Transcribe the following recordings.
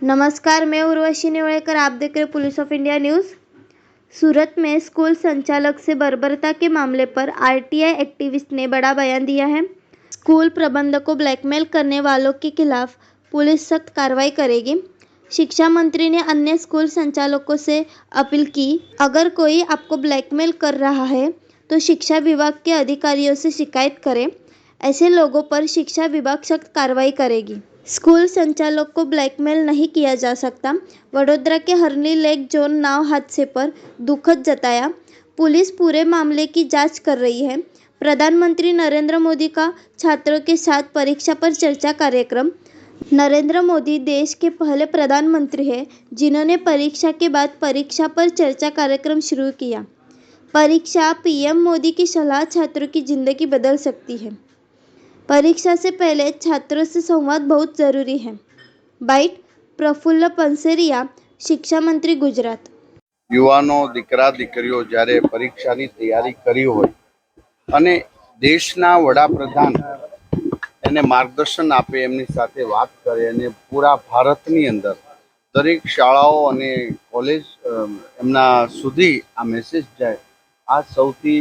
नमस्कार, मैं उर्वशी नेवड़ेकर। आप देख रहे पुलिस ऑफ इंडिया न्यूज़। सूरत में स्कूल संचालक से बर्बरता के मामले पर आरटीआई एक्टिविस्ट ने बड़ा बयान दिया है। स्कूल प्रबंधक को ब्लैकमेल करने वालों के खिलाफ पुलिस सख्त कार्रवाई करेगी। शिक्षा मंत्री ने अन्य स्कूल संचालकों से अपील की, अगर कोई आपको ब्लैकमेल कर रहा है तो शिक्षा विभाग के अधिकारियों से शिकायत करें। ऐसे लोगों पर शिक्षा विभाग सख्त कार्रवाई करेगी। स्कूल संचालक को ब्लैकमेल नहीं किया जा सकता। वडोदरा के हरणी लेक जोन नाव हादसे पर दुखद जताया। पुलिस पूरे मामले की जांच कर रही है। प्रधानमंत्री नरेंद्र मोदी का छात्रों के साथ परीक्षा पर चर्चा कार्यक्रम। नरेंद्र मोदी देश के पहले प्रधानमंत्री हैं जिन्होंने परीक्षा के बाद परीक्षा पर चर्चा कार्यक्रम शुरू किया। परीक्षा, पीएम मोदी की सलाह छात्रों की जिंदगी बदल सकती है। परीक्षा से पहले छात्रों से संवाद बहुत जरूरी है। बाइट प्रफुल्ल पंसेरिया, शिक्षा मंत्री, गुजरात। યુવાનો દીકરા દીકરીઓ જ્યારે પરીક્ષાની તૈયારી કરી હોય અને દેશના વડાપ્રધાન એને માર્ગદર્શન આપે, એમની સાથે વાત કરે અને પૂરા ભારતની અંદર દરેક શાળાઓ અને કોલેજ એમના સુધી આ મેસેજ જાય, આ સૌથી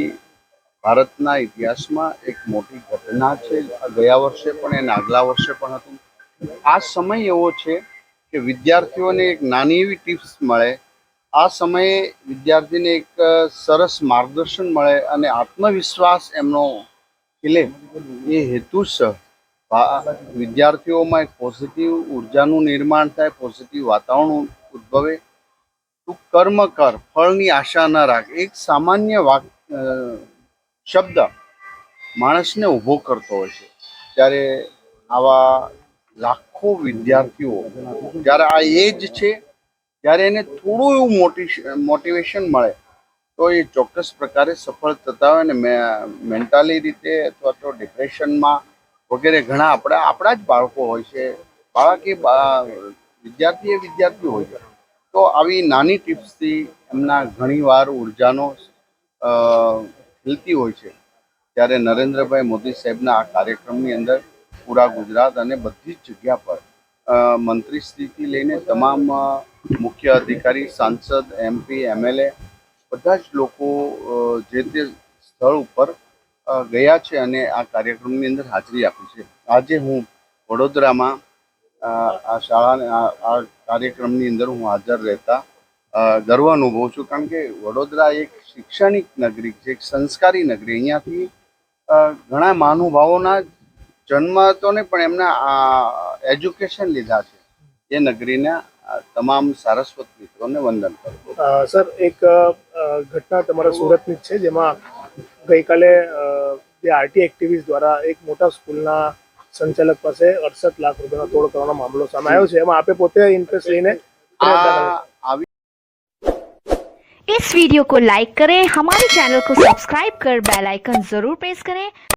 ભારતના ઇતિહાસમાં એક મોટી ઘટના છે। ગયા વર્ષે પણ એને આગલા વર્ષે પણ હતું। આ સમય એવો છે કે વિદ્યાર્થીઓને એક નાની એવી ટિપ્સ મળે, આ સમયે વિદ્યાર્થીને એક સરસ માર્ગદર્શન મળે અને આત્મવિશ્વાસ એમનો ખીલે, એ હેતુસર વિદ્યાર્થીઓમાં એક પોઝિટિવ ઉર્જાનું નિર્માણ થાય, પોઝિટિવ વાતાવરણ ઉદ્ભવે। તું કર્મ કર, ફળની આશા ન રાખ, એક સામાન્ય શબ્દ માણસને ઊભો કરતો હોય છે। ત્યારે આવા લાખો વિદ્યાર્થીઓ જ્યારે આ એજ છે, જ્યારે એને થોડું એવું મોટિવેશન મળે તો એ ચોક્કસ પ્રકારે સફળ થતા હોય। અને મેન્ટલી રીતે અથવા તો ડિપ્રેશનમાં વગેરે ઘણા આપણા જ બાળકો હોય છે, બાળક એ વિદ્યાર્થી એ વિદ્યાર્થી હોય છે। તો આવી નાની ટિપ્સથી એમના ઘણીવાર ઉર્જાનો ખીલતી હોય છે। ત્યારે નરેન્દ્રભાઈ મોદી સાહેબના આ કાર્યક્રમની અંદર પૂરા ગુજરાત અને બધી જ જગ્યા પર મંત્રીશ્રીથી લઈને તમામ મુખ્ય અધિકારી, સાંસદ, એમપી, એમએલએ બધા જ લોકો જે તે સ્થળ ઉપર ગયા છે અને આ કાર્યક્રમની અંદર હાજરી આપી છે। આજે હું વડોદરામાં આ શાળા આ કાર્યક્રમની અંદર હું હાજર રહેતા ગર્વ અનુભવું છું, કારણ કે વડોદરા એક શૈક્ષણિક નગરી છે, એક સંસ્કારી નગરી। અહીંયાથી ઘણા મહાનુભાવોના જન્મ તો નહીં પણ એમના એજ્યુકેશન લીધા છે। એ નગરીના તમામ સારસ્વત મિત્રોને વંદન કરું। સર, એક ઘટના તમારા સુરતની જ છે, જેમાં ગઈકાલે જે આરટી એક્ટિવિસ્ટ દ્વારા એક મોટા સ્કૂલના સંચાલક પાસે 68 લાખ રૂપિયાનો તોડ કરવાનો મામલો સામે આવ્યો છે। એમાં આપે પોતે ઇન્ટરેસ્ટ લઈને इस वीडियो को लाइक करें, हमारे चैनल को सब्सक्राइब कर बेल आइकन जरूर प्रेस करें।